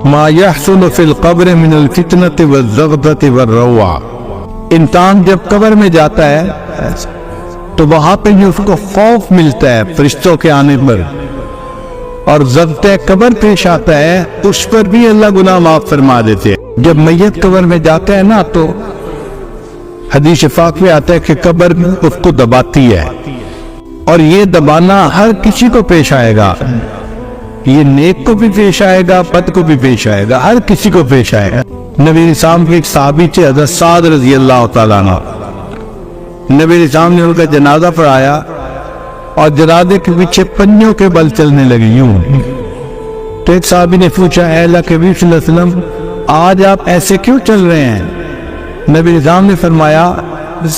ما يحصل في القبر من الفتنة والزغطة والروع. انسان جب قبر میں جاتا ہے تو وہاں پہ جو اس کو خوف ملتا ہے فرشتوں کے آنے پر، اور ضبط قبر پیش آتا ہے، اس پر بھی اللہ گناہ معاف فرما دیتے ہیں. جب میت قبر میں جاتا ہے نا تو حدیث پاک میں آتا ہے کہ قبر اس کو دباتی ہے، اور یہ دبانا ہر کسی کو پیش آئے گا. یہ نیک کو بھی پیش آئے گا، بد کو بھی پیش آئے گا، ہر کسی کو پیش آئے گا. نبی اسلام کے ایک صحابی تھے حضرت سعد رضی اللہ تعالیٰ عنہ. نبی اسلام نے ان کا جنازہ پڑھایا اور جنازے کے پیچھے پنجوں کے بل چلنے لگے یوں. تو ایک صحابی نے پوچھا، اے اللہ کے نبی صلی اللہ علیہ وسلم، آج آپ ایسے کیوں چل رہے ہیں؟ نبی اسلام نے فرمایا،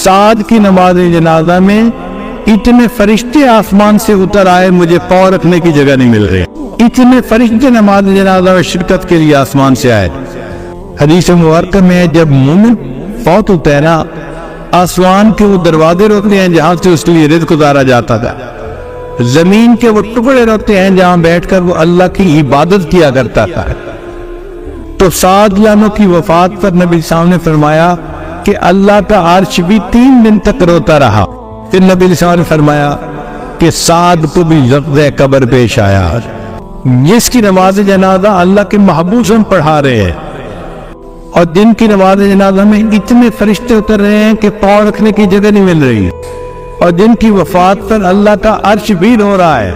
سعد کی نماز جنازہ میں اتنے فرشتے آسمان سے اتر آئے، مجھے پاؤں رکھنے کی جگہ نہیں مل رہی. اتنے فرشتے نماز جنازہ میں شرکت کے لیے آسمان سے آئے. حدیث مبارکہ میں جب مومن فوت ہوتا ہے نا، آسمان کے وہ دروازے روکتے ہیں جہاں سے اس کے لیے رزق اتارا جاتا تھا، زمین کے وہ ٹکڑے روکتے ہیں جہاں بیٹھ کر وہ اللہ کی عبادت کیا کرتا تھا. تو سعد عنہ کی وفات پر نبی صاحب نے فرمایا کہ اللہ کا عرش بھی 3 دن تک روتا رہا. پھر نبی صاحب نے فرمایا کہ سعد کو بھی ضبط قبر پیش آیا، جس کی نماز جنازہ اللہ کے محبوب ہم پڑھا رہے ہیں، اور جن کی نماز جنازہ میں اتنے فرشتے اتر رہے ہیں کہ پاؤں رکھنے کی جگہ نہیں مل رہی، اور جن کی وفات پر اللہ کا عرش بھی رو رہا ہے،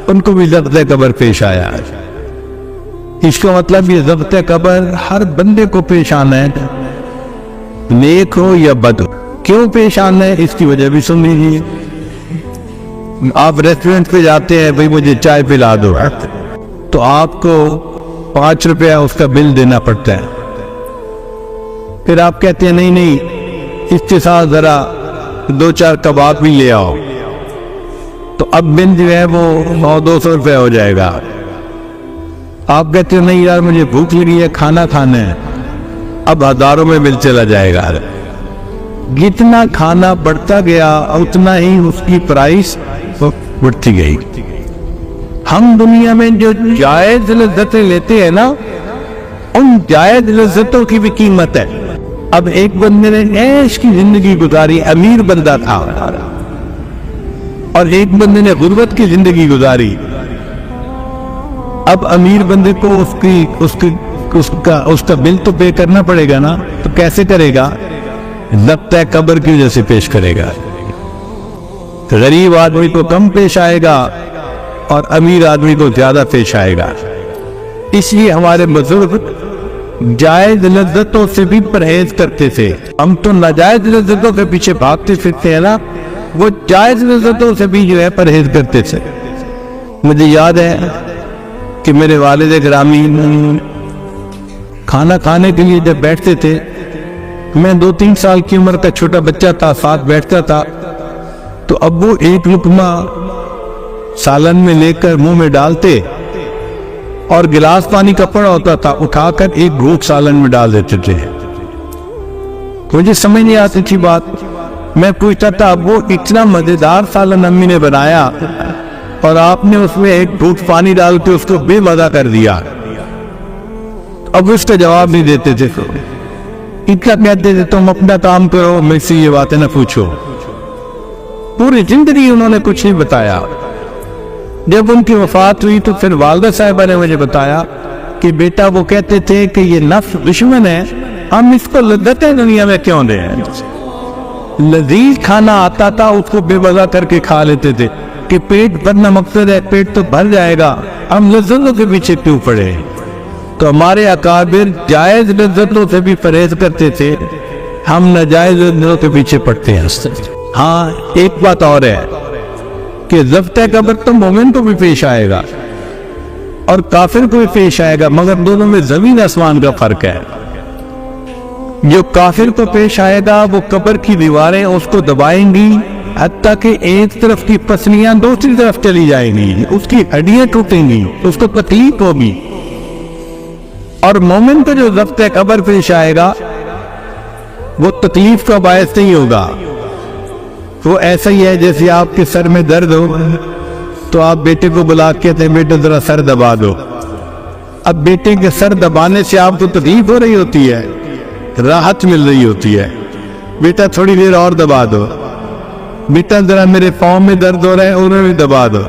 ان کو بھی ضبط قبر پیش آیا. اس کا مطلب یہ ضبط قبر ہر بندے کو پیش آنا ہے، نیک ہو یا بد ہو. کیوں پیش آنا ہے اس کی وجہ بھی سن لیجیے. آپ ریسٹورنٹ پہ جاتے ہیں، بھئی مجھے چائے پلا دو، تو آپ کو 5 روپیہ اس کا بل دینا پڑتا ہے. پھر آپ کہتے ہیں نہیں اس کے ساتھ ذرا 2-4 کباب بھی لے آؤ، تو اب بل جو ہے وہ 100-200 روپے ہو جائے گا. آپ کہتے ہیں نہیں یار مجھے بھوک لگی ہے، کھانا کھانا ہے، اب ہزاروں میں بل چلا جائے گا. جتنا کھانا بڑھتا گیا اتنا ہی اس کی پرائس بڑھتی گئی. ہم دنیا میں جو جائز لذتیں لیتے ہیں نا، ان جائز لذتوں کی بھی قیمت ہے. اب ایک بندے نے عیش کی زندگی گزاری، امیر بندہ تھا، اور ایک بندے نے غربت کی زندگی گزاری. اب امیر بندے کو اس کا بل تو پے کرنا پڑے گا نا، تو کیسے کرے گا؟ ضبط قبر کی وجہ سے پیش کرے گا. غریب آدمی کو کم پیش آئے گا اور امیر آدمی کو زیادہ پیش آئے گا. اس لیے ہمارے بزرگ جائز لذتوں سے بھی پرہیز کرتے تھے. ہم تو ناجائز لذتوں کے پیچھے بھاگتے پھرتے ہیں نا، وہ جائز لذتوں سے بھی جو ہے پرہیز کرتے تھے. مجھے یاد ہے کہ میرے والد گرامی کھانا کھانے کے لیے جب بیٹھتے تھے، میں 2-3 سال کی عمر کا چھوٹا بچہ تھا، ساتھ بیٹھتا تھا، تو ابو ایک لقمہ سالن میں لے کر منہ میں ڈالتے، اور گلاس پانی کا پڑا ہوتا تھا، اٹھا کر ایک گھونٹ سالن میں ڈال دیتے تھے. مجھے سمجھ نہیں آتی تھی بات. میں پوچھتا تھا ابو اتنا مزیدار سالن امی نے بنایا اور آپ نے اس میں ایک گھونٹ پانی ڈال کے اس کو بے مزہ کر دیا. اب اس کا جواب نہیں دیتے تھے. اتنا کہتے تھے تم اپنا کام کرو، مجھ سے یہ باتیں نہ پوچھو. پوری زندگی انہوں نے کچھ نہیں بتایا. جب ان کی وفات ہوئی تو پھر والدہ صاحبہ نے مجھے بتایا کہ بیٹا وہ کہتے تھے کہ یہ نفس دشمن ہے، ہم اس کو لذتیں دنیا میں کیوں دیں. لذیذ کھانا آتا تھا اس کو بے مزہ کر کے کھا لیتے تھے کہ پیٹ بھرنا مقصد ہے، پیٹ تو بھر جائے گا، ہم لذتوں کے پیچھے کیوں پڑے. تو ہمارے اکابر جائز لذتوں سے بھی پرہیز کرتے تھے، ہم ناجائز لذتوں کے پیچھے پڑتے ہیں. ہاں ایک بات اور ہے کہ ضبط قبر تو مومن کو بھی پیش آئے گا اور کافر کو بھی پیش آئے گا، مگر دونوں میں زمین آسمان کا فرق ہے. جو کافر کو پیش آئے گا وہ قبر کی دیواریں اس کو دبائیں گی، حتیٰ کہ ایک طرف کی پسلیاں دوسری طرف چلی جائیں گی، اس کی ہڈیاں ٹوٹیں گی، اس کو تکلیف ہوگی. اور مومن کو جو ضبط قبر پیش آئے گا وہ تکلیف کا باعث نہیں ہوگا. وہ ایسا ہی ہے جیسے آپ کے سر میں درد ہو تو آپ بیٹے کو بلا کے کہتے ہیں بیٹے ذرا سر دبا دو. اب بیٹے کے سر دبانے سے آپ کو تکلیف ہو رہی ہوتی ہے، راحت مل رہی ہوتی ہے، بیٹا تھوڑی دیر اور دبا دو، بیٹا ذرا میرے پاؤں میں درد ہو رہا ہے انہیں بھی دبا دو۔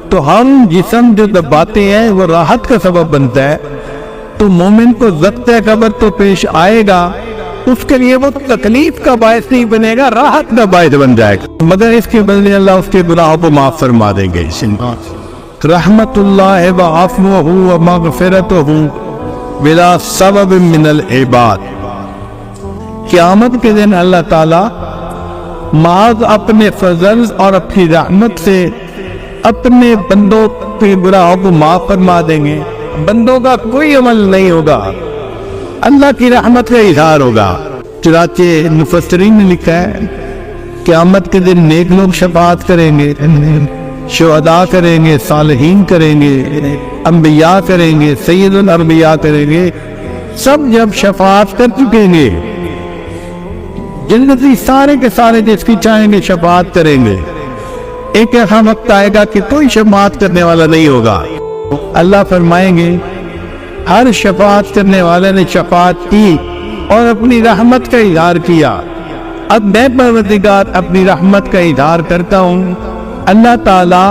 تو ہم جسم جو دباتے ہیں وہ راحت کا سبب بنتا ہے، تو مومن کو ضبط قبر تو پیش آئے گا، اس کے لیے وہ تکلیف کا باعث نہیں بنے گا، راحت کا باعث بن جائے گا، مگر اس کے بدلے اللہ اس کے گناہوں کو معاف فرما دیں گے۔ رحمت اللہ وعفوہ ومغفرتہ بلا سبب من العباد، قیامت کے دن اللہ تعالی محض اپنے فضل اور اپنی رحمت سے اپنے بندوں کے گناہوں کو معاف فرما دیں گے، بندوں کا کوئی عمل نہیں ہوگا، اللہ کی رحمت کا اظہار ہوگا۔ چنانچہ مفسرین نے لکھا ہے قیامت کے دن نیک لوگ شفاعت کریں گے، شہداء کریں گے، صالحین کریں گے، انبیاء کریں گے، سید الانبیاء کریں گے، سب جب شفاعت کر چکیں گے، جنتی سارے کے سارے جس کی چاہیں گے شفاعت کریں گے، ایک ایسا وقت آئے گا کہ کوئی شفاعت کرنے والا نہیں ہوگا، اللہ فرمائیں گے ہر شفاعت کرنے والے نے شفاعت کی اور اپنی رحمت کا اظہار کیا، اب میں پروردگار اپنی رحمت کا اظہار کرتا ہوں، اللہ تعالیٰ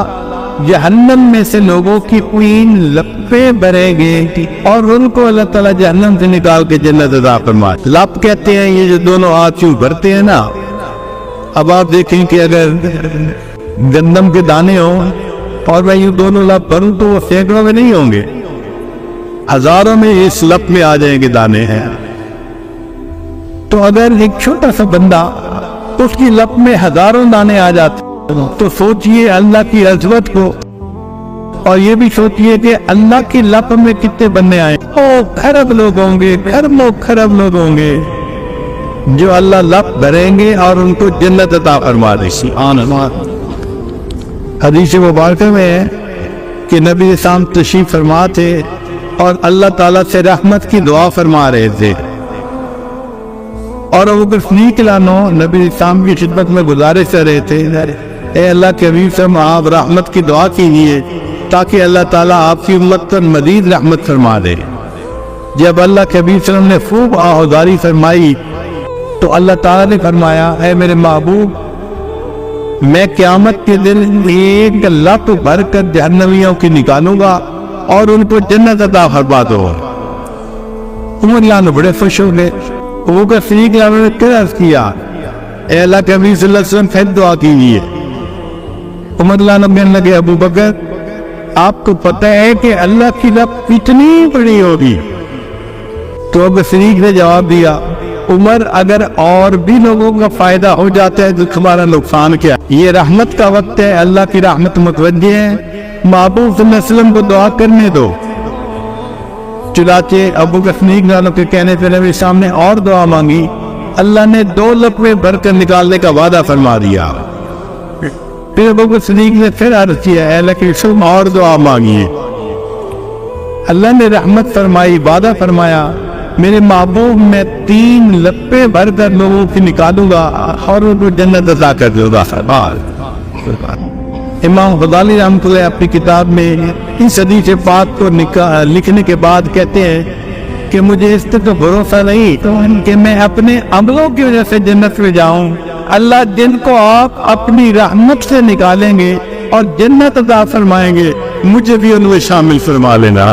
جہنم میں سے لوگوں کی پین لپیں بھریں گے اور ان کو اللہ تعالیٰ جہنم سے نکال کے جنت عطا فرمائے۔ لپ کہتے ہیں یہ جو دونوں ہاتھ یوں بھرتے ہیں نا، اب آپ دیکھیں کہ اگر گندم کے دانے ہوں اور میں یوں دونوں لپ بھروں تو وہ سینکڑوں میں نہیں ہوں گے، ہزاروں میں اس لپ میں آ جائیں گے دانے ہیں۔ تو اگر ایک چھوٹا سا بندہ اس کی لپ میں ہزاروں دانے آ جاتے تو سوچئے اللہ کی عظمت کو، اور یہ بھی سوچئے کہ اللہ کی لپ میں کتنے بندے آئے، خرب لوگ ہوں گے، خرب لوگ ہوں گے جو اللہ لپ بھریں گے اور ان کو جنت عطا فرما دے گی۔ حدیث مبارکہ میں ہے کہ نبی اسلام تشریف فرما تھے اور اللہ تعالیٰ سے رحمت کی دعا فرما رہے تھے، اور ابو بکر صدیق عنہ نبی اسلام کی خدمت میں گزارش کر رہے تھے، اے اللہ کے حبیب سے آپ رحمت کی دعا کیجیے تاکہ اللہ تعالیٰ آپ کی امت پر مزید رحمت فرما دے۔ جب اللہ کے حبیب صلی اللہ علیہ وسلم نے خوب آہوازاری فرمائی تو اللہ تعالیٰ نے فرمایا اے میرے محبوب، میں قیامت کے دن ایک لپ بھر کر جہنمیوں کی نکالوں گا اور ان کو جنت عطا فرما دو۔ عمر اللہ نے بڑے خوش ہو گئے، وہ کا صدیق اللہ نے کیا عرض کیا، اے اللہ کے حبیب صلی اللہ علیہ وسلم پھر دعا کیجیے۔ عمر اللہ نے کہنے لگے ابو بکر آپ کو پتہ ہے کہ اللہ کی لپ کتنی بڑی ہوگی؟ تو ابو صدیق نے جواب دیا عمر اگر اور بھی لوگوں کا فائدہ ہو جاتا ہے تو تمہارا نقصان کیا؟ یہ رحمت کا وقت ہے، اللہ کی رحمت متوجہ ہے، محبوب صلی اللہ علیہ وسلم کو دعا کرنے دو۔ چنانچہ ابو بکر صدیق عنہ کے کہنے پہ نبی سامنے اور دعا مانگی، اللہ نے 2 لپیں بھر کر نکالنے کا وعدہ فرما دیا۔ پھر ابو بکر صدیق نے پھر عرض کیا اے اللہ کے رسول اور دعا مانگیے، اللہ نے رحمت فرمائی، وعدہ فرمایا میرے محبوب میں 3 لپیں بھر کر لوگوں کی نکالوں گا اور ان کو جنت عطا کر دوں گا۔ امام غزالی رحمۃ اللہ اپنی کتاب میں اس حدیث پاک کو لکھنے کے بعد کہتے ہیں کہ مجھے اس سے تو بھروسہ نہیں کہ میں اپنے عملوں کی وجہ سے جنت میں جاؤں، اللہ جن کو آپ اپنی رحمت سے نکالیں گے اور جنت عطا فرمائیں گے مجھے بھی ان میں شامل فرما لینا۔